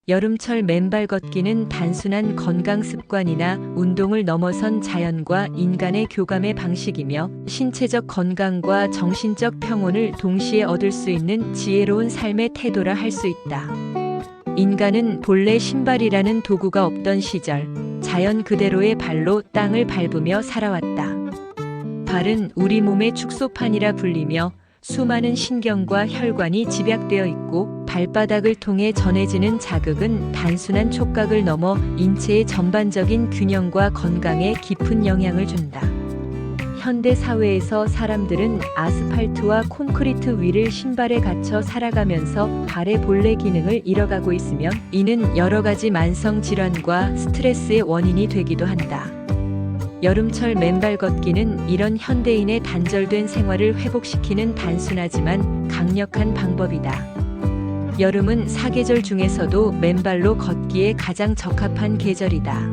여름철 맨발 걷기는 단순한 건강 습관이나 운동을 넘어선 자연과 인간의 교감의 방식이며 신체적 건강과 정신적 평온을 동시에 얻을 수 있는 지혜로운 삶의 태도라 할 수 있다. 인간은 본래 신발이라는 도구가 없던 시절, 자연 그대로의 발로 땅을 밟으며 살아왔다. 발은 우리 몸의 축소판이라 불리며 수많은 신경과 혈관이 집약되어 있고 발바닥을 통해 전해지는 자극은 단순한 촉각을 넘어 인체의 전반적인 균형과 건강에 깊은 영향을 준다. 현대 사회에서 사람들은 아스팔트와 콘크리트 위를 신발에 갇혀 살아가면서 발의 본래 기능을 잃어가고 있으며 이는 여러 가지 만성 질환과 스트레스의 원인이 되기도 한다. 여름철 맨발 걷기는 이런 현대인의 단절된 생활을 회복시키는 단순하지만 강력한 방법이다. 여름은 사계절 중에서도 맨발로 걷기에 가장 적합한 계절이다.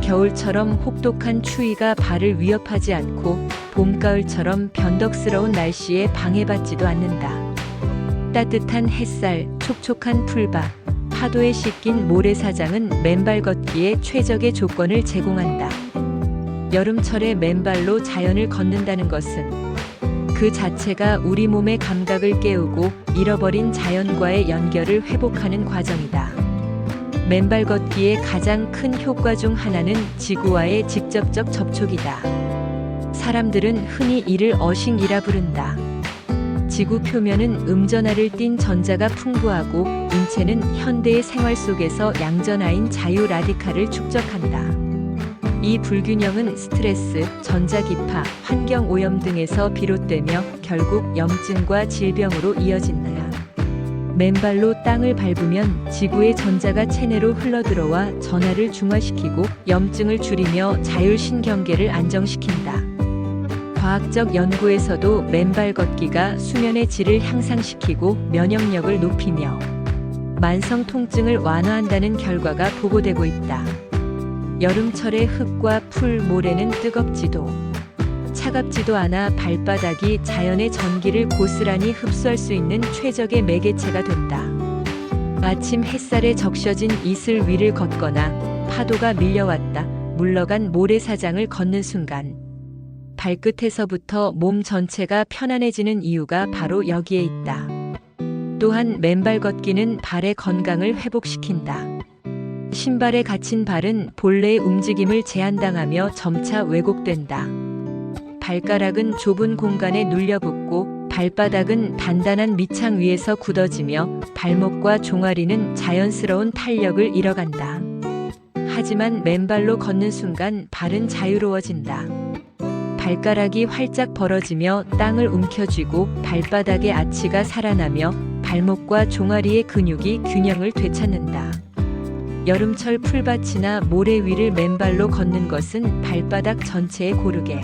겨울처럼 혹독한 추위가 발을 위협하지 않고 봄, 가을처럼 변덕스러운 날씨에 방해받지도 않는다. 따뜻한 햇살, 촉촉한 풀밭, 파도에 씻긴 모래사장은 맨발 걷기에 최적의 조건을 제공한다. 여름철에 맨발로 자연을 걷는다는 것은 그 자체가 우리 몸의 감각을 깨우고 잃어버린 자연과의 연결을 회복하는 과정이다. 맨발 걷기의 가장 큰 효과 중 하나는 지구와의 직접적 접촉이다. 사람들은 흔히 이를 어싱이라 부른다. 지구 표면은 음전하를 띤 전자가 풍부하고 인체는 현대의 생활 속에서 양전하인 자유 라디칼을 축적한다. 이 불균형은 스트레스, 전자기파, 환경오염 등에서 비롯되며 결국 염증과 질병으로 이어진다. 맨발로 땅을 밟으면 지구의 전자가 체내로 흘러들어와 전하를 중화시키고 염증을 줄이며 자율신경계를 안정시킨다. 과학적 연구에서도 맨발 걷기가 수면의 질을 향상시키고 면역력을 높이며 만성 통증을 완화한다는 결과가 보고되고 있다. 여름철의 흙과 풀, 모래는 뜨겁지도 차갑지도 않아 발바닥이 자연의 전기를 고스란히 흡수할 수 있는 최적의 매개체가 된다. 아침 햇살에 적셔진 이슬 위를 걷거나 파도가 밀려왔다 물러간 모래사장을 걷는 순간 발끝에서부터 몸 전체가 편안해지는 이유가 바로 여기에 있다. 또한 맨발 걷기는 발의 건강을 회복시킨다. 신발에 갇힌 발은 본래의 움직임을 제한당하며 점차 왜곡된다. 발가락은 좁은 공간에 눌려붙고 발바닥은 단단한 밑창 위에서 굳어지며 발목과 종아리는 자연스러운 탄력을 잃어간다. 하지만 맨발로 걷는 순간 발은 자유로워진다. 발가락이 활짝 벌어지며 땅을 움켜쥐고 발바닥의 아치가 살아나며 발목과 종아리의 근육이 균형을 되찾는다. 여름철 풀밭이나 모래 위를 맨발로 걷는 것은 발바닥 전체에 고르게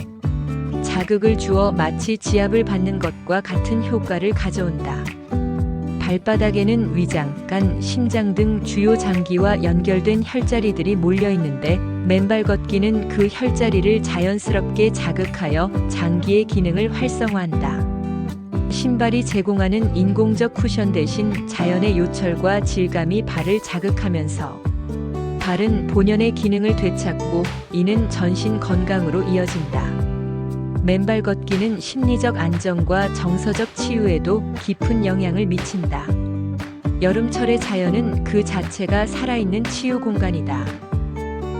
자극을 주어 마치 지압을 받는 것과 같은 효과를 가져온다. 발바닥에는 위장, 간, 심장 등 주요 장기와 연결된 혈자리들이 몰려 있는데 맨발 걷기는 그 혈자리를 자연스럽게 자극하여 장기의 기능을 활성화한다. 신발이 제공하는 인공적 쿠션 대신 자연의 요철과 질감이 발을 자극하면서 발은 본연의 기능을 되찾고 이는 전신 건강으로 이어진다. 맨발 걷기는 심리적 안정과 정서적 치유에도 깊은 영향을 미친다. 여름철의 자연은 그 자체가 살아있는 치유 공간이다.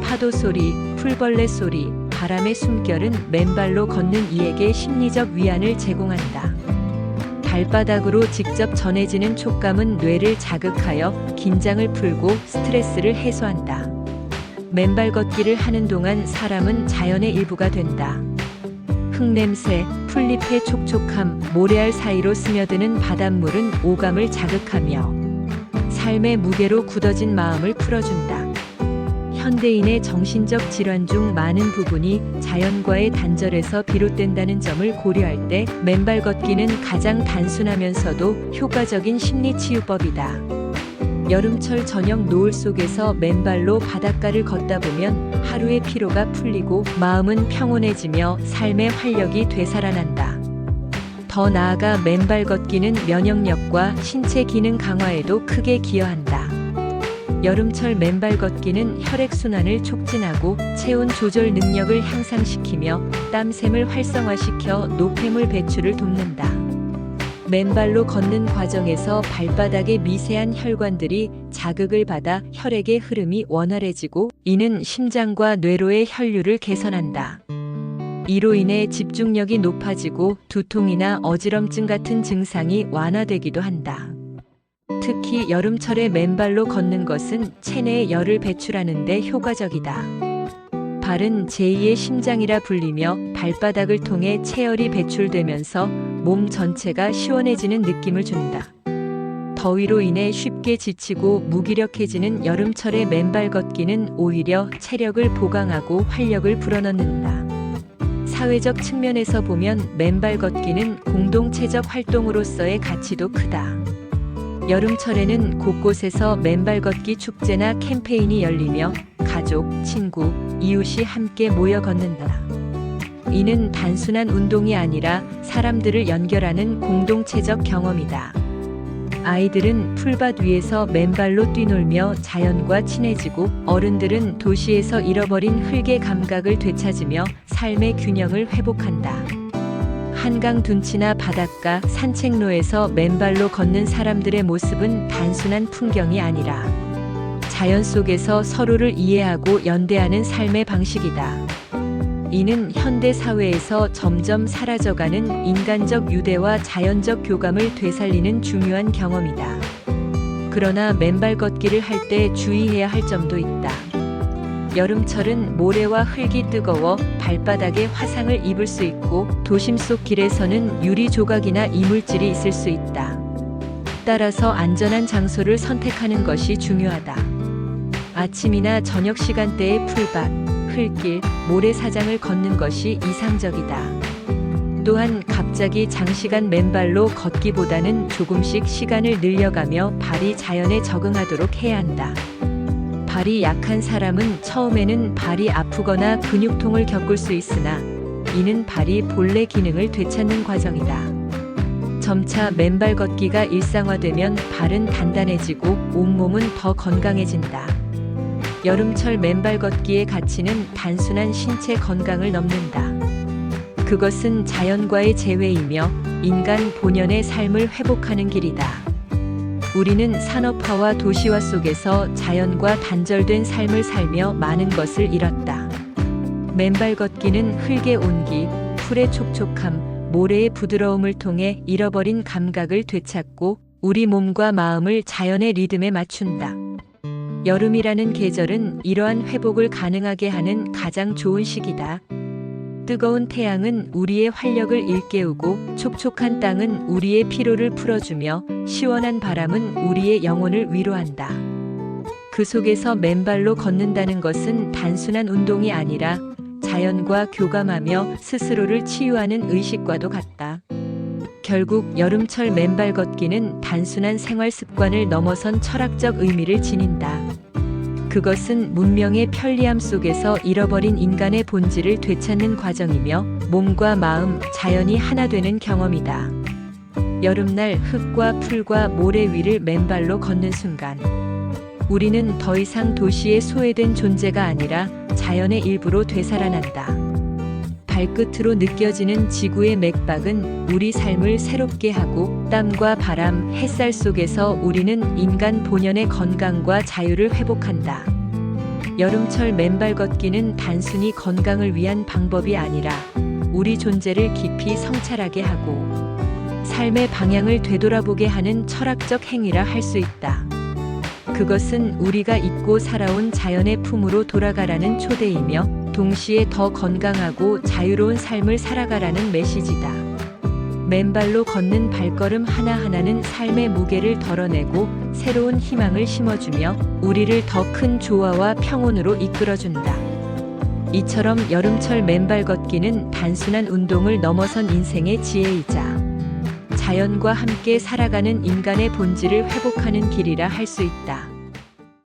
파도 소리, 풀벌레 소리, 바람의 숨결은 맨발로 걷는 이에게 심리적 위안을 제공한다. 발바닥으로 직접 전해지는 촉감은 뇌를 자극하여 긴장을 풀고 스트레스를 해소한다. 맨발 걷기를 하는 동안 사람은 자연의 일부가 된다. 흙냄새, 풀잎의 촉촉함, 모래알 사이로 스며드는 바닷물은 오감을 자극하며 삶의 무게로 굳어진 마음을 풀어준다. 현대인의 정신적 질환 중 많은 부분이 자연과의 단절에서 비롯된다는 점을 고려할 때 맨발 걷기는 가장 단순하면서도 효과적인 심리치유법이다. 여름철 저녁 노을 속에서 맨발로 바닷가를 걷다 보면 하루의 피로가 풀리고 마음은 평온해지며 삶의 활력이 되살아난다. 더 나아가 맨발 걷기는 면역력과 신체 기능 강화에도 크게 기여한다. 여름철 맨발 걷기는 혈액순환을 촉진하고 체온 조절 능력을 향상시키며 땀샘을 활성화시켜 노폐물 배출을 돕는다. 맨발로 걷는 과정에서 발바닥의 미세한 혈관들이 자극을 받아 혈액의 흐름이 원활해지고 이는 심장과 뇌로의 혈류를 개선한다. 이로 인해 집중력이 높아지고 두통이나 어지럼증 같은 증상이 완화되기도 한다. 특히 여름철에 맨발로 걷는 것은 체내에 열을 배출하는 데 효과적이다. 발은 제2의 심장이라 불리며 발바닥을 통해 체열이 배출되면서 몸 전체가 시원해지는 느낌을 준다. 더위로 인해 쉽게 지치고 무기력해지는 여름철의 맨발 걷기는 오히려 체력을 보강하고 활력을 불어넣는다. 사회적 측면에서 보면 맨발 걷기는 공동체적 활동으로서의 가치도 크다. 여름철에는 곳곳에서 맨발 걷기 축제나 캠페인이 열리며 가족, 친구, 이웃이 함께 모여 걷는다. 이는 단순한 운동이 아니라 사람들을 연결하는 공동체적 경험이다. 아이들은 풀밭 위에서 맨발로 뛰놀며 자연과 친해지고 어른들은 도시에서 잃어버린 흙의 감각을 되찾으며 삶의 균형을 회복한다. 한강 둔치나 바닷가, 산책로에서 맨발로 걷는 사람들의 모습은 단순한 풍경이 아니라 자연 속에서 서로를 이해하고 연대하는 삶의 방식이다. 이는 현대 사회에서 점점 사라져가는 인간적 유대와 자연적 교감을 되살리는 중요한 경험이다. 그러나 맨발 걷기를 할 때 주의해야 할 점도 있다. 여름철은 모래와 흙이 뜨거워 발바닥에 화상을 입을 수 있고 도심 속 길에서는 유리 조각이나 이물질이 있을 수 있다. 따라서 안전한 장소를 선택하는 것이 중요하다. 아침이나 저녁 시간대에 풀밭, 흙길, 모래사장을 걷는 것이 이상적이다. 또한 갑자기 장시간 맨발로 걷기보다는 조금씩 시간을 늘려가며 발이 자연에 적응하도록 해야 한다. 발이 약한 사람은 처음에는 발이 아프거나 근육통을 겪을 수 있으나 이는 발이 본래 기능을 되찾는 과정이다. 점차 맨발 걷기가 일상화되면 발은 단단해지고 온몸은 더 건강해진다. 여름철 맨발 걷기의 가치는 단순한 신체 건강을 넘는다. 그것은 자연과의 재회이며 인간 본연의 삶을 회복하는 길이다. 우리는 산업화와 도시화 속에서 자연과 단절된 삶을 살며 많은 것을 잃었다. 맨발 걷기는 흙의 온기, 풀의 촉촉함, 모래의 부드러움을 통해 잃어버린 감각을 되찾고 우리 몸과 마음을 자연의 리듬에 맞춘다. 여름이라는 계절은 이러한 회복을 가능하게 하는 가장 좋은 시기다. 뜨거운 태양은 우리의 활력을 일깨우고 촉촉한 땅은 우리의 피로를 풀어주며 시원한 바람은 우리의 영혼을 위로한다. 그 속에서 맨발로 걷는다는 것은 단순한 운동이 아니라 자연과 교감하며 스스로를 치유하는 의식과도 같다. 결국 여름철 맨발 걷기는 단순한 생활 습관을 넘어선 철학적 의미를 지닌다. 그것은 문명의 편리함 속에서 잃어버린 인간의 본질을 되찾는 과정이며 몸과 마음, 자연이 하나 되는 경험이다. 여름날 흙과 풀과 모래 위를 맨발로 걷는 순간 우리는 더 이상 도시에 소외된 존재가 아니라 자연의 일부로 되살아난다. 발끝으로 느껴지는 지구의 맥박은 우리 삶을 새롭게 하고 땀과 바람, 햇살 속에서 우리는 인간 본연의 건강과 자유를 회복한다. 여름철 맨발 걷기는 단순히 건강을 위한 방법이 아니라 우리 존재를 깊이 성찰하게 하고 삶의 방향을 되돌아보게 하는 철학적 행위라 할 수 있다. 그것은 우리가 잊고 살아온 자연의 품으로 돌아가라는 초대이며 동시에 더 건강하고 자유로운 삶을 살아가라는 메시지다. 맨발로 걷는 발걸음 하나하나는 삶의 무게를 덜어내고 새로운 희망을 심어주며 우리를 더 큰 조화와 평온으로 이끌어준다. 이처럼 여름철 맨발 걷기는 단순한 운동을 넘어선 인생의 지혜이자 자연과 함께 살아가는 인간의 본질을 회복하는 길이라 할 수 있다.